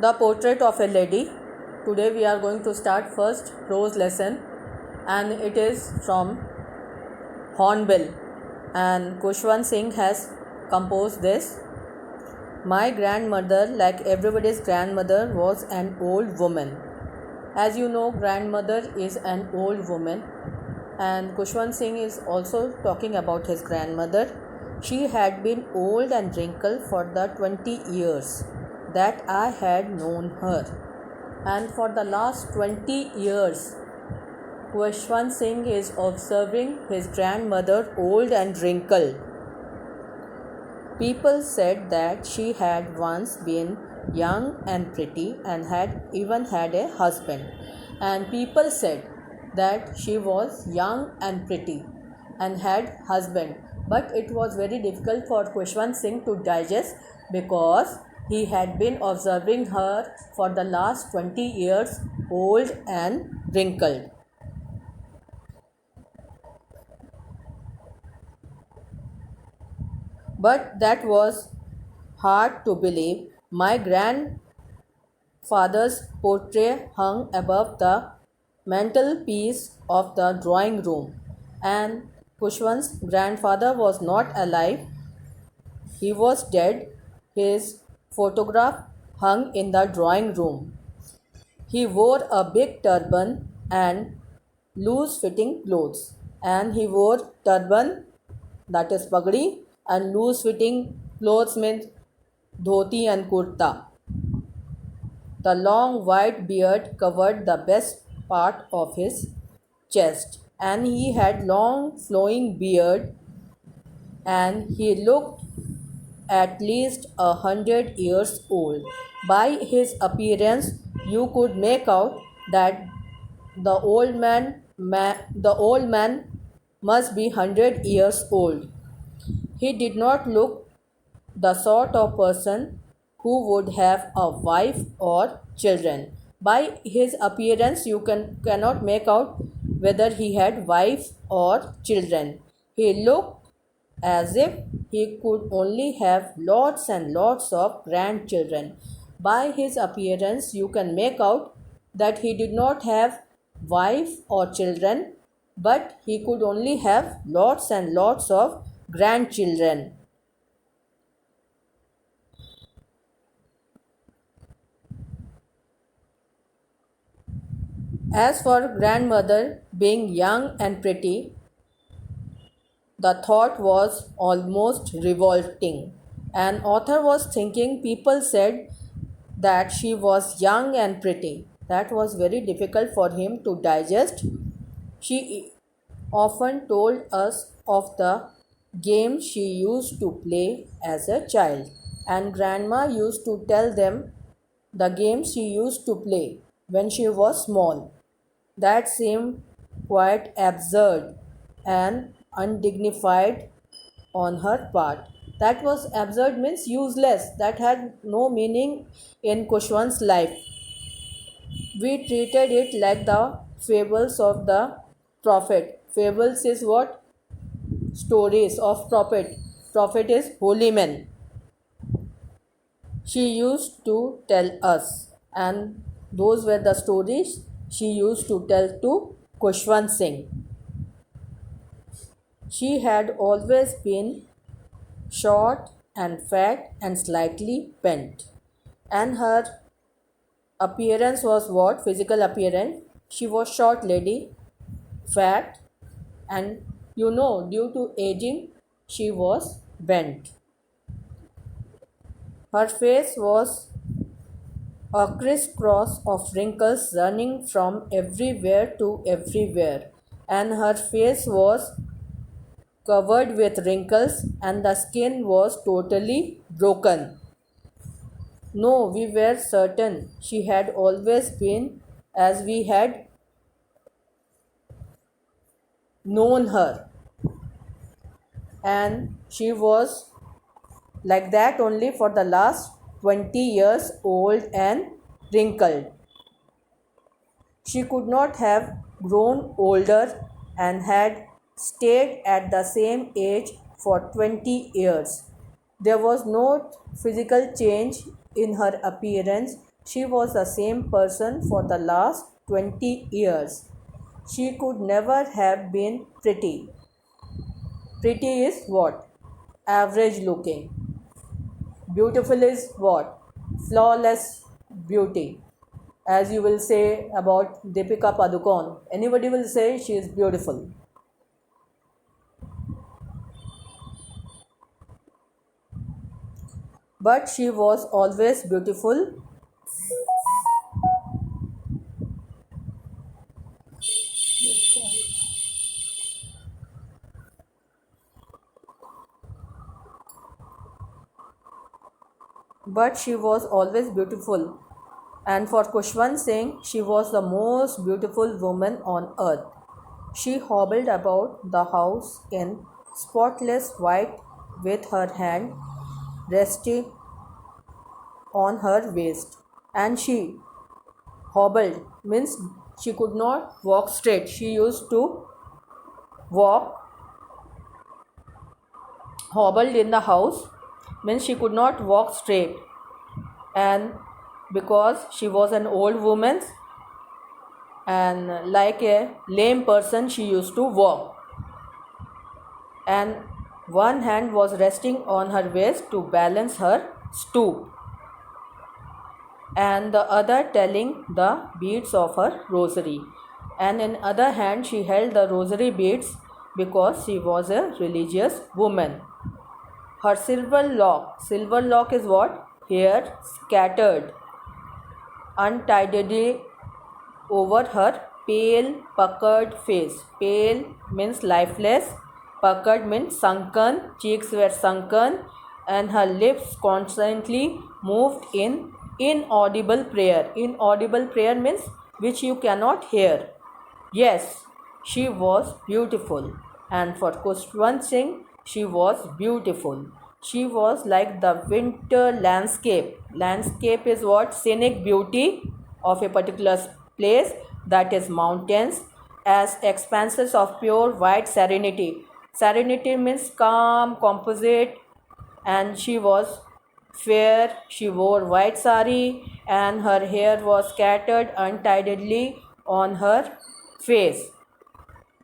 The Portrait of a Lady. Today we are going to start first prose lesson, and it is from Hornbill, and Kushwant Singh has composed this. My grandmother, like everybody's grandmother, was an old woman. As you know, grandmother is an old woman, and Kushwant Singh is also talking about his grandmother. She had been old and wrinkled for the 20 years that I had known her. And for the last 20 years, Kushwant Singh is observing his grandmother old and wrinkled. People said that she had once been young and pretty and had even had a husband. And people said that she was young and pretty and had husband. But it was very difficult for Kushwant Singh to digest because he had been observing her for the last 20 years old and wrinkled. But that was hard to believe. My grandfather's portrait hung above the mantelpiece of the drawing room, and Kushwant's grandfather was not alive. He was dead. His photograph hung in the drawing room. He wore a big turban and loose fitting clothes, and he wore turban, that is pagdi, and loose fitting clothes means dhoti and kurta. The long white beard covered the best part of his chest, and he had long flowing beard, and he looked at least 100 years old. By his appearance, you could make out that the old man must be 100 years old. He did not look the sort of person who would have a wife or children. By his appearance, you cannot make out whether he had wife or children. He looked as if he could only have lots and lots of grandchildren. By his appearance, you can make out that he did not have wife or children, but he could only have lots and lots of grandchildren. As for grandmother being young and pretty, the thought was almost revolting. An author was thinking people said that she was young and pretty. That was very difficult for him to digest. She often told us of the games she used to play as a child, and grandma used to tell them the games she used to play when she was small. That seemed quite absurd and undignified on her part. That was absurd means useless, that had no meaning in Kushwant's life. We treated it like the fables of the prophet. Fables is what? Stories of prophet. Prophet is holy men. She used to tell us, and those were the stories she used to tell to Kushwant Singh. She had always been short and fat and slightly bent, and her appearance was what? Physical appearance. She was short lady, fat, and due to aging, she was bent. Her face was a crisscross of wrinkles running from everywhere to everywhere, and her face was covered with wrinkles, and the skin was totally broken. No, we were certain she had always been as we had known her, and she was like that only for the last 20 years old and wrinkled. She could not have grown older and had stayed at the same age for 20 years. There was no physical change in her appearance. She was the same person for the last 20 years. She could never have been pretty. Pretty is what? Average looking. Beautiful is what? Flawless beauty. As you will say about Deepika Padukone, anybody will say she is beautiful. But she was always beautiful. But she was always beautiful. And for Kushwant Singh, she was the most beautiful woman on earth. She hobbled about the house in spotless white with her hand resting on her waist. And she hobbled means she could not walk straight. She used to walk hobbled in the house means she could not walk straight, and because she was an old woman and like a lame person she used to walk, and one hand was resting on her waist to balance her stoop and the other telling the beads of her rosary, and in other hand she held the rosary beads because she was a religious woman. Her silver lock is what? Hair scattered untidily over her pale, puckered face. Pale means lifeless, puckered means sunken, cheeks were sunken, and her lips constantly moved in inaudible prayer. Inaudible prayer means which you cannot hear. Yes, she was beautiful, and for Kushwant Singh, she was beautiful. She was like the winter landscape. Landscape is what? Scenic beauty of a particular place, that is mountains, as expanses of pure white serenity. Serenity means calm, composite, and she was fair. She wore white sari and her hair was scattered untidily on her face,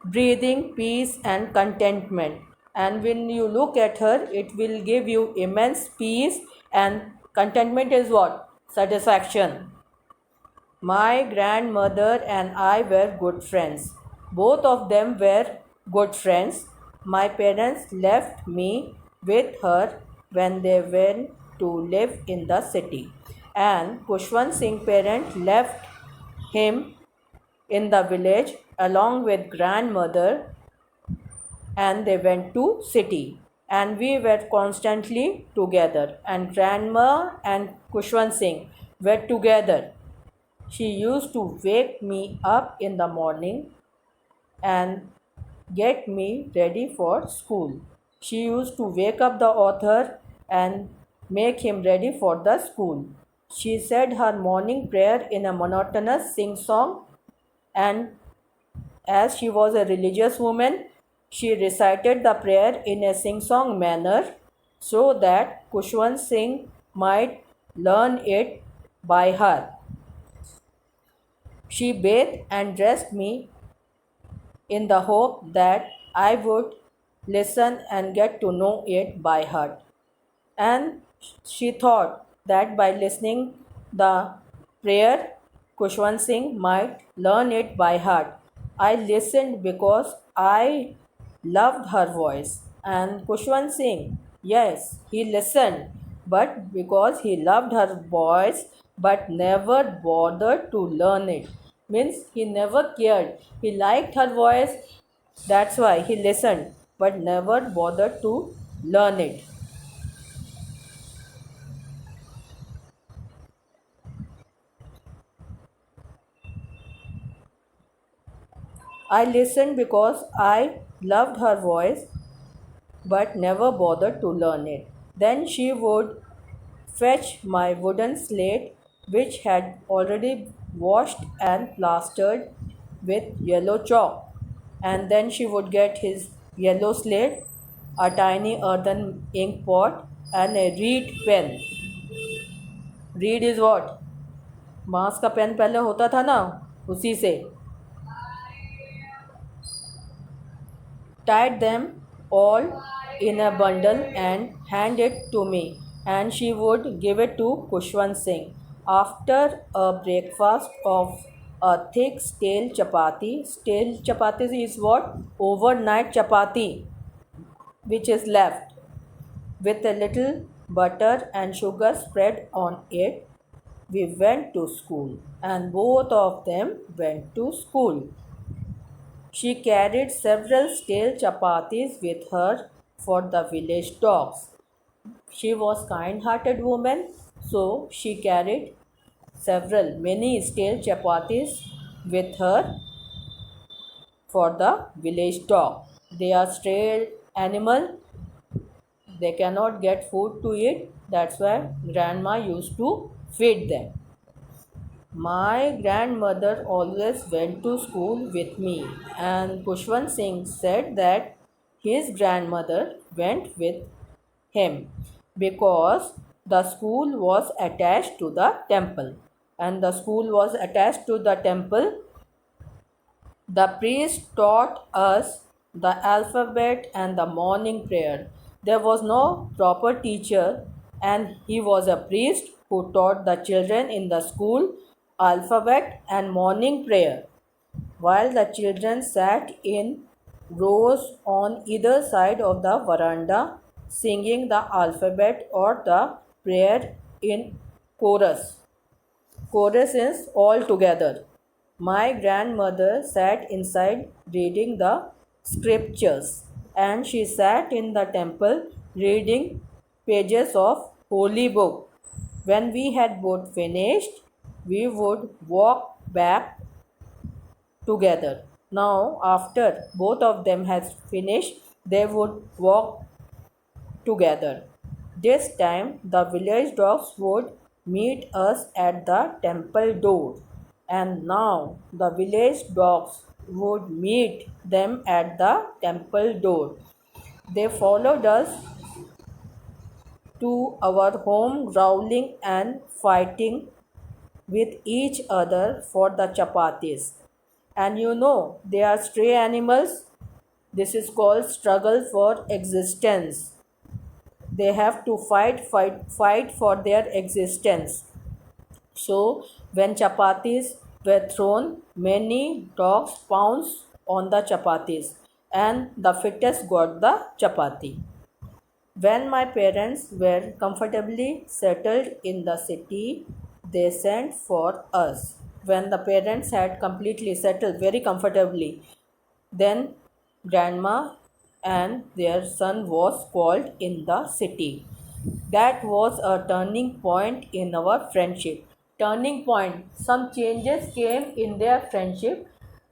breathing peace and contentment. And when you look at her, it will give you immense peace, and contentment is what? Satisfaction. My grandmother and I were good friends. Both of them were good friends. My parents left me with her when they went to live in the city. And Kushwant Singh parents left him in the village along with grandmother, and they went to city, and we were constantly together, and grandma and Kushwant Singh were together. She used to wake me up in the morning and get me ready for school. She used to wake up the author and make him ready for the school. She said her morning prayer in a monotonous sing song, and as she was a religious woman, she recited the prayer in a sing song manner so that Kushwant Singh might learn it by heart. She bathed and dressed me in the hope that I would listen and get to know it by heart. And she thought that by listening the prayer, Kushwant Singh might learn it by heart. I listened because I loved her voice. And Kushwant Singh, yes, he listened, but because he loved her voice but never bothered to learn it. Means he never cared. He liked her voice, that's why he listened, but never bothered to learn it. I listened because I loved her voice but never bothered to learn it. Then she would fetch my wooden slate, which had already washed and plastered with yellow chalk. And then she would get his yellow slate, a tiny earthen ink pot, and a reed pen. Reed is what? बांस का pen पहले होता था ना, उसी से. Tied them all in a bundle and hand it to me, and she would give it to Kushwant Singh. After a breakfast of a thick stale chapati is what? Overnight chapati, which is left, with a little butter and sugar spread on it. We went to school, and both of them went to school. She carried several stale chapatis with her for the village dogs. She was kind-hearted woman, so she carried many stale chapatis with her for the village dog. They are stray animal. They cannot get food to eat. That's why grandma used to feed them. My grandmother always went to school with me, and Kushwant Singh said that his grandmother went with him because the school was attached to the temple. And the school was attached to the temple. The priest taught us the alphabet and the morning prayer. There was no proper teacher, and he was a priest who taught the children in the school alphabet and morning prayer. While the children sat in rows on either side of the veranda, singing the alphabet or the prayer in chorus. Chorus is all together. My grandmother sat inside reading the scriptures, and she sat in the temple reading pages of holy book. When we had both finished, we would walk back together. Now, after both of them had finished, they would walk together. This time, the village dogs would meet us at the temple door, and now the village dogs would meet them at the temple door. They followed us to our home, growling and fighting with each other for the chapatis. And you know, they are stray animals. This is called struggle for existence. They have to fight for their existence. So, when chapatis were thrown, many dogs pounced on the chapatis, and the fittest got the chapati. When my parents were comfortably settled in the city, they sent for us. When the parents had completely settled very comfortably, then grandma and their son was called in the city. That was a turning point in our friendship. Turning point. Some changes came in their friendship.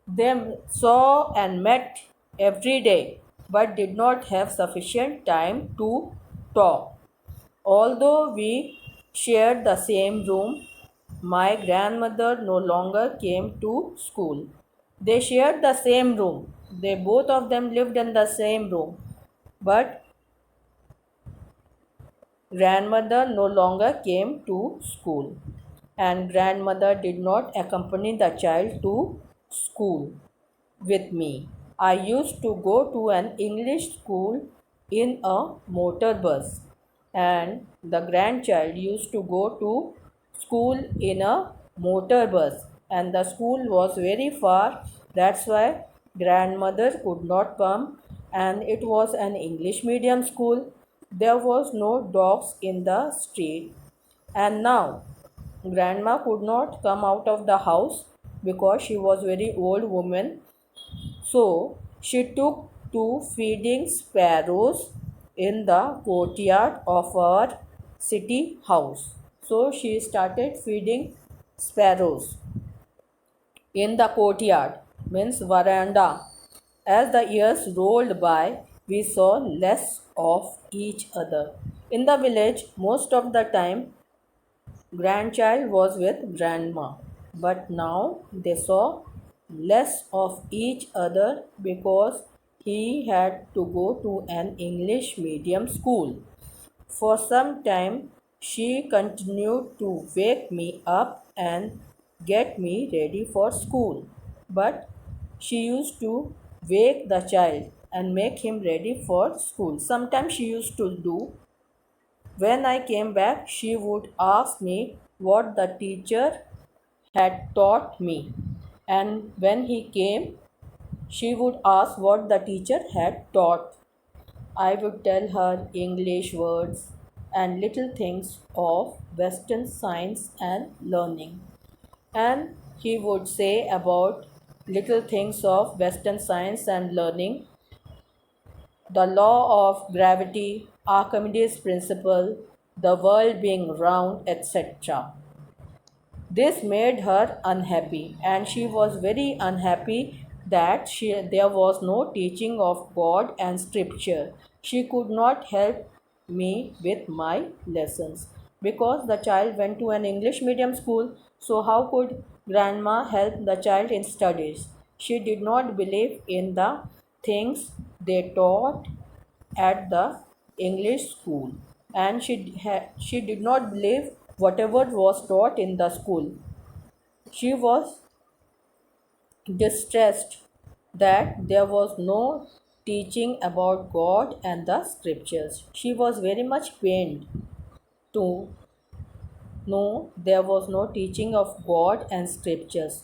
They saw and met every day, but did not have sufficient time to talk. Although we shared the same room, my grandmother no longer came to school. They shared the same room. They both of them lived in the same room. But grandmother no longer came to school, and grandmother did not accompany the child to school with me. I used to go to an English school in a motor bus, and the grandchild used to go to school in a motor bus, and the school was very far. That's why grandmother could not come, and it was an English medium school. There was no dogs in the street, and now grandma could not come out of the house because she was very old woman. So she took to feeding sparrows in the courtyard of our city house. So she started feeding sparrows in the courtyard, means veranda. As the years rolled by, we saw less of each other. In the village, most of the time, grandchild was with grandma, but now they saw less of each other because he had to go to an English medium school. For some time, she continued to wake me up and get me ready for school. But she used to wake the child and make him ready for school. Sometimes she used to do. When I came back, she would ask me what the teacher had taught me. And when he came, she would ask what the teacher had taught. I would tell her English words and little things of Western science and learning. And he would say about little things of Western science and learning, the law of gravity, Archimedes' principle, the world being round, etc. This made her unhappy, and she was very unhappy that there was no teaching of God and Scripture. She could not help me with my lessons because the child went to an English medium school. So, how could grandma help the child in studies? She did not believe in the things they taught at the English school, and she did not believe whatever was taught in the school. She was distressed that there was no teaching about God and the scriptures. She was very much pained to know there was no teaching of God and scriptures.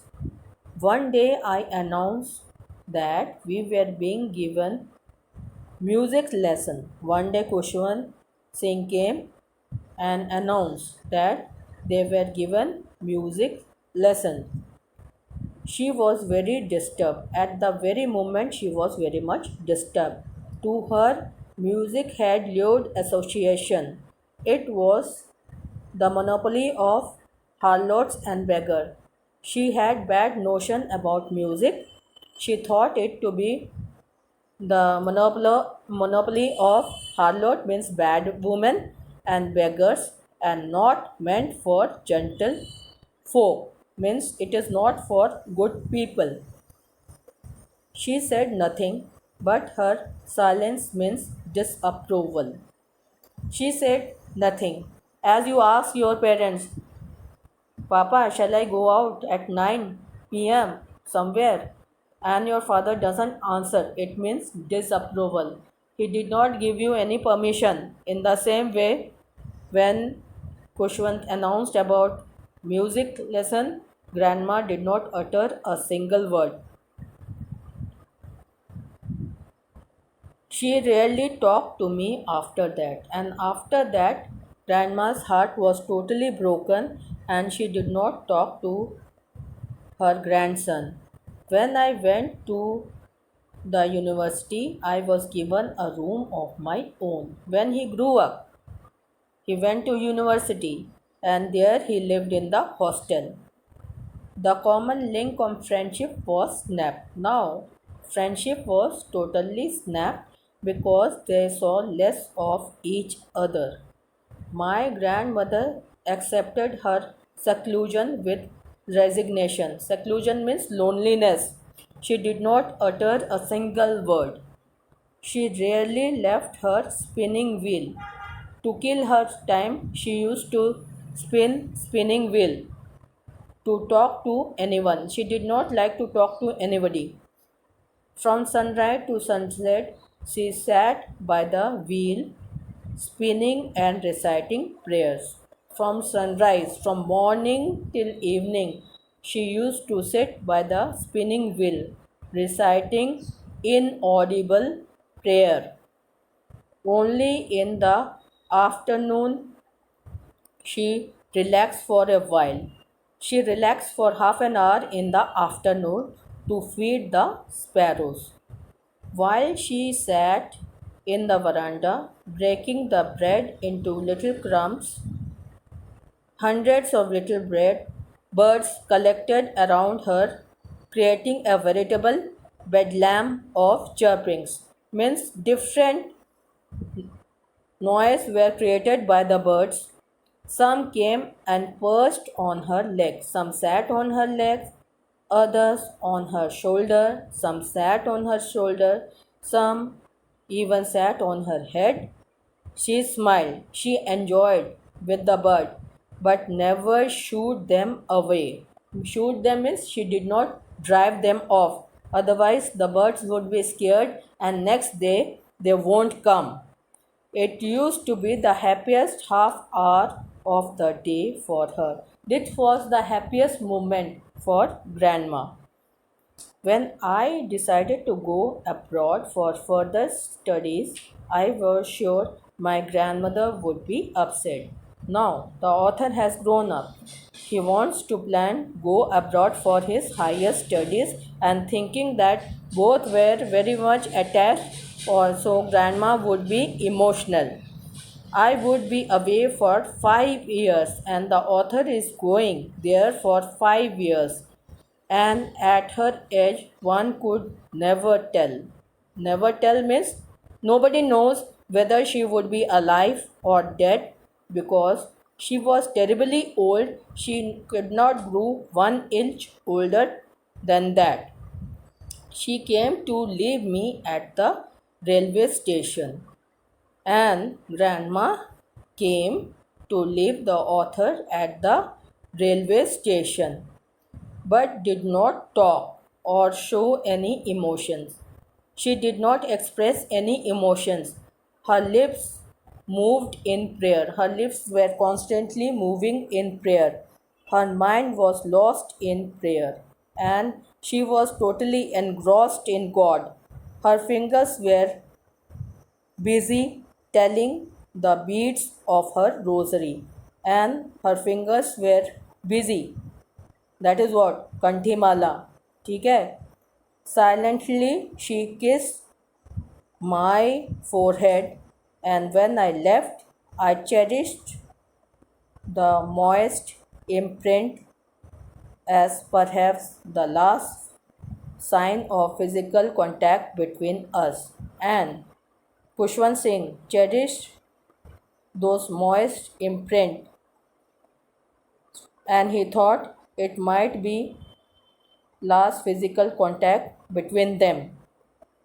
One day I announced that we were being given music lesson. One day Kushwan Singh came and announced that they were given music lesson. She was very disturbed. At the very moment, she was very much disturbed. To her, music had lewd association. It was the monopoly of harlots and beggar. She had bad notion about music. She thought it to be the monopoly of harlot means bad women and beggars and not meant for gentle folk, means it is not for good people. She said nothing, but her silence means disapproval. She said nothing. As you ask your parents, Papa, shall I go out at 9 p.m. somewhere? And your father doesn't answer. It means disapproval. He did not give you any permission. In the same way, when Kushwant announced about music lesson, grandma did not utter a single word. She rarely talked to me after that, and after that, grandma's heart was totally broken and she did not talk to her grandson. When I went to the university, I was given a room of my own. When he grew up, he went to university and there he lived in the hostel. The common link of friendship was snapped. Now, friendship was totally snapped because they saw less of each other. My grandmother accepted her seclusion with resignation. Seclusion means loneliness. She did not utter a single word. She rarely left her spinning wheel. To kill her time, she used to spinning wheel to talk to anyone. She did not like to talk to anybody. From sunrise to sunset, she sat by the wheel, spinning and reciting prayers. From sunrise, from morning till evening, she used to sit by the spinning wheel, reciting inaudible prayer. Only in the afternoon she relaxed for a while. She relaxed for half an hour in the afternoon to feed the sparrows. While she sat in the veranda, breaking the bread into little crumbs, hundreds of little birds collected around her, creating a veritable bedlam of chirpings. Means different noise were created by the birds. Some came and perched on her legs, some sat on her legs, others on her shoulder, some sat on her shoulder, some even sat on her head. She smiled. She enjoyed with the bird, but never shooed them away. Shoot them means she did not drive them off. Otherwise, the birds would be scared and next day they won't come. It used to be the happiest half hour of the day for her. This was the happiest moment for grandma. When I decided to go abroad for further studies, I was sure my grandmother would be upset. Now the author has grown up. He wants to plan go abroad for his higher studies and thinking that both were very much attached also grandma would be emotional. I would be away for 5 years and the author is going there for 5 years and at her age one could never tell. Never tell means nobody knows whether she would be alive or dead because she was terribly old. She could not grow 1 inch older than that. She came to leave me at the railway station and grandma came to leave the author at the railway station but did not talk or show any emotions. She did not express any emotions. Her lips moved in prayer. Her lips were constantly moving in prayer. Her mind was lost in prayer and she was totally engrossed in God. Her fingers were busy telling the beads of her rosary and her fingers were busy that is what कंठीमाला ठीक है silently she kissed my forehead and when I left I cherished the moist imprint as perhaps the last sign of physical contact between us and Kushwant Singh cherished those moist imprint and he thought it might be last physical contact between them.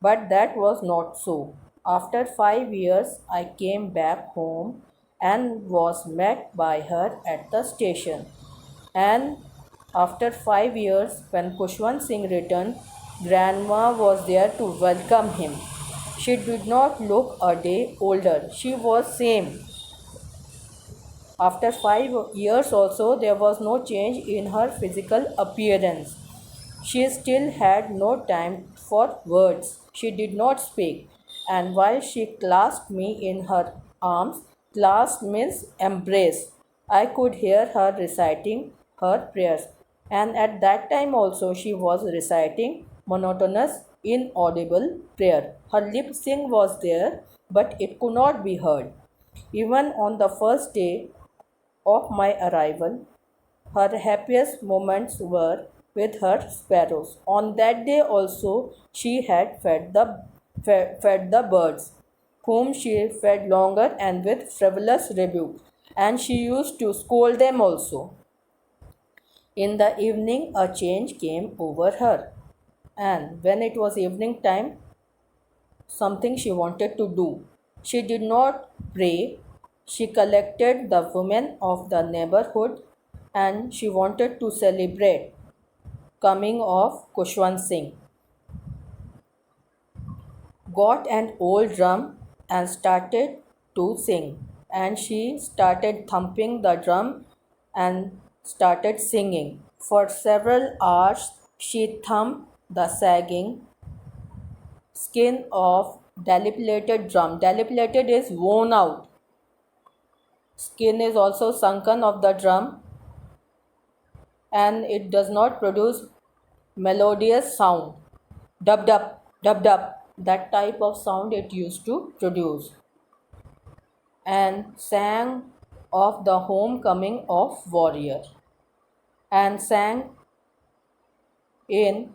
But that was not so. After 5 years, I came back home and was met by her at the station. And after 5 years, when Kushwant Singh returned, Grandma was there to welcome him. She did not look a day older. She was same. After 5 years also, there was no change in her physical appearance. She still had no time for words. She did not speak. And while she clasped me in her arms, clasp means embrace, I could hear her reciting her prayers. And at that time also, she was reciting monotonous, inaudible prayer. Her lip sync was there, but it could not be heard. Even on the first day of my arrival, her happiest moments were with her sparrows. On that day also she had fed the birds, whom she fed longer and with frivolous rebuke, and she used to scold them also. In the evening a change came over her, and when it was evening time, something she wanted to do. She did not pray. She collected the women of the neighborhood and she wanted to celebrate coming of Kushwant Singh. Got an old drum and started to sing. And she started thumping the drum and started singing. For several hours she thumped the sagging skin of dilapidated drum. Dilapidated is worn out. Skin is also sunken of the drum and it does not produce melodious sound. Dub dub, dub dub. That type of sound it used to produce. And sang of the homecoming of warrior. And sang in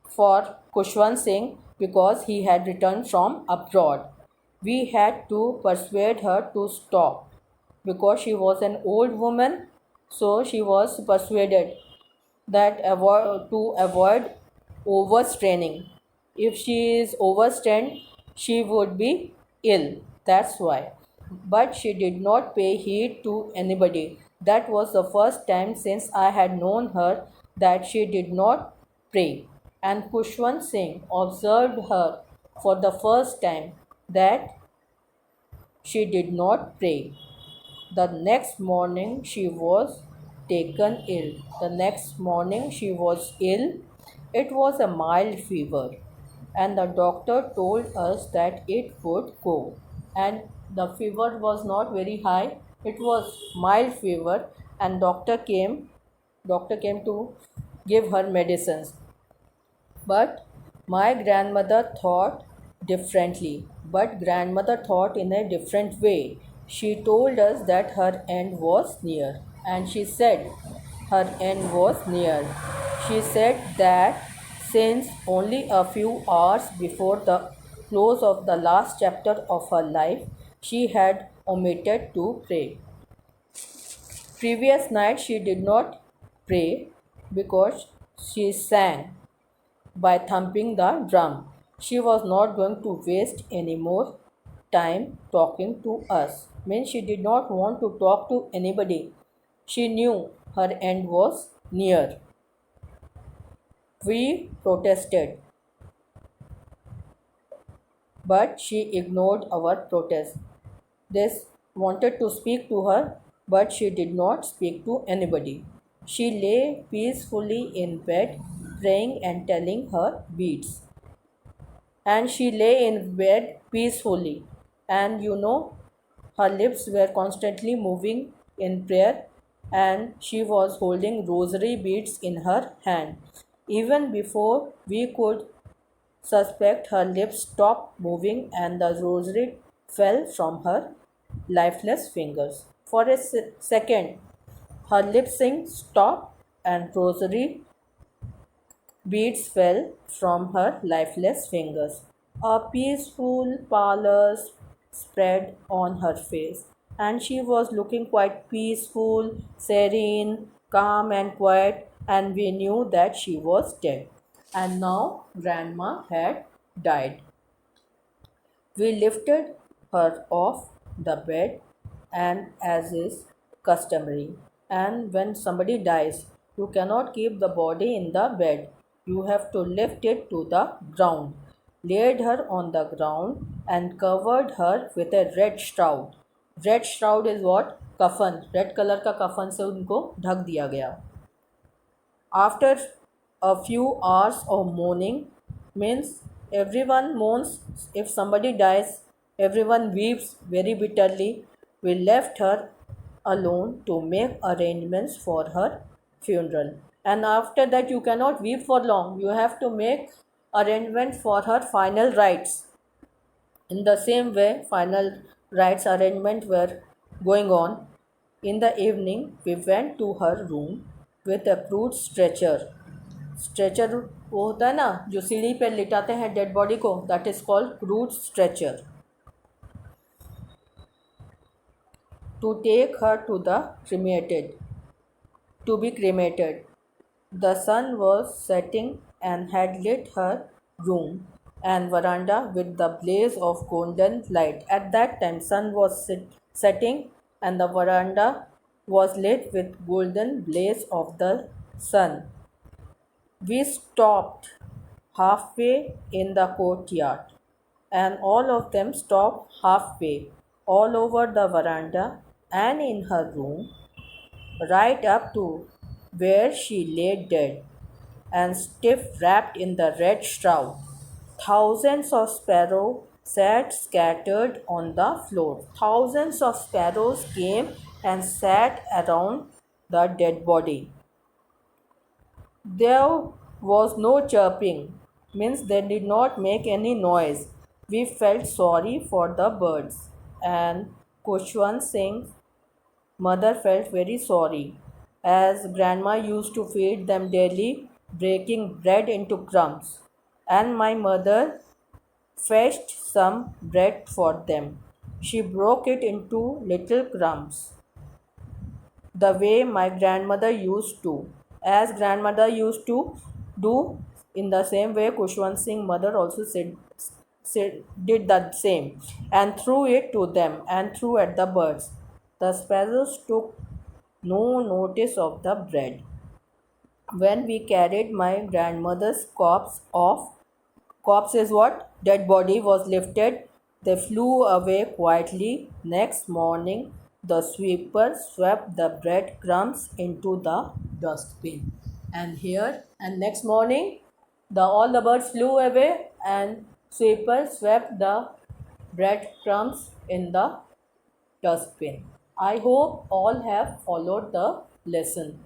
for Kushwant Singh because he had returned from abroad. We had to persuade her to stop because she was an old woman, so she was persuaded that to avoid overstraining. If she is overstrained, she would be ill. That's why. but she did not pay heed to anybody. That was the first time since I had known her that she did not pray. And Kushwant Singh observed her for the first time that she did not pray. The next morning she was taken ill. The next morning she was ill. It was a mild fever, and the doctor told us that it would go. And the fever was not very high, it was mild fever, and doctor came to give her medicines. But my grandmother thought differently. But grandmother thought in a different way. She told us that her end was near. And she said her end was near. She said that since only a few hours before the close of the last chapter of her life, she had omitted to pray. Previous night she did not pray because she sang by thumping the drum. She was not going to waste any more time talking to us. Means she did not want to talk to anybody. She knew her end was near. We protested, but she ignored our protest. They wanted to speak to her, but she did not speak to anybody. She lay peacefully in bed, praying and telling her beads. And she lay in bed peacefully. And her lips were constantly moving in prayer, and she was holding rosary beads in her hand. Even before we could suspect, her lips stopped moving and the rosary fell from her lifeless fingers. For a second, her lip sync stopped and rosary beads fell from her lifeless fingers. A peaceful pallor spread on her face, and she was looking quite peaceful, serene, calm, and quiet, and we knew that she was dead. And now Grandma had died. We lifted her off the bed, and as is customary. And when somebody dies, you cannot keep the body in the bed. You have to lift it to the ground. Laid her on the ground and covered her with a red shroud. Red shroud is what? कफन. Red colour का कफन से उनको ढक दिया गया. After a few hours of mourning, means everyone mourns. If somebody dies, everyone weeps very bitterly. We left her alone to make arrangements for her funeral. And after that, you cannot weep for long. You have to make arrangement for her final rites. In the same way, final rites arrangement were going on. In the evening, we went to her room with a crude stretcher. Stretcher वो होता है ना जो सीढ़ी पर लिटाते हैं dead body को, that is called crude stretcher, to take her to the cremated to be cremated. The sun was setting and had lit her room and veranda with the blaze of golden light. At that time, sun was setting and the veranda was lit with golden blaze of the sun. We stopped halfway in the courtyard, and all of them stopped halfway all over the veranda and in her room, right up to where she lay dead and stiff wrapped in the red shroud. Thousands of sparrows sat scattered on the floor. Thousands of sparrows came and sat around the dead body. There was no chirping, means they did not make any noise. We felt sorry for the birds, and Kushwant Singh's mother felt very sorry, as grandma used to feed them daily, breaking bread into crumbs, and my mother fetched some bread for them. She broke it into little crumbs, the way my grandmother used to. As grandmother used to do, in the same way Kushwant Singh mother also did the same and threw it to them and threw at the birds. The sparrows took no notice of the bread. When we carried my grandmother's corpse is what? Dead body was lifted. They flew away quietly. Next morning, the sweeper swept the bread crumbs into the dustbin. And next morning, all the birds flew away, and sweeper swept the bread crumbs in the dustbin. I hope all have followed the lesson.